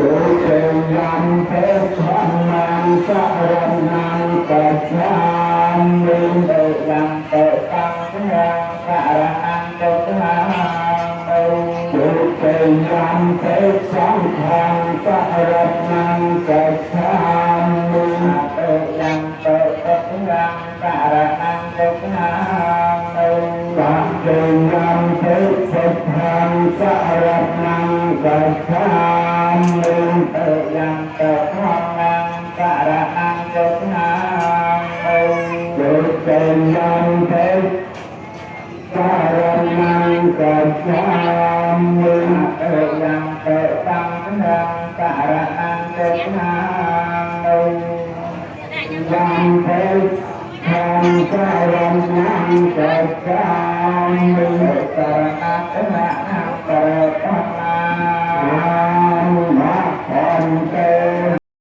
Nam thế thân nam sa rần nam cật nam minh tự đăng tự tăng nam sa ra an tự nam chủ trì nam thế sanh thân sa rần nam cật nam minh tự đăng tự tăng nam sa ra an tự nam bát trì nam thế phật thân sa rần nam cật nam minh tự đăng tự hoang nam sa ra an tự nam chủ trì nam thế sa rần nam cật nam minh tự đăng tự tăng nam sa ra an tự nam nam thế nam sa rần nam cật nam minh tự sa ra an tự nam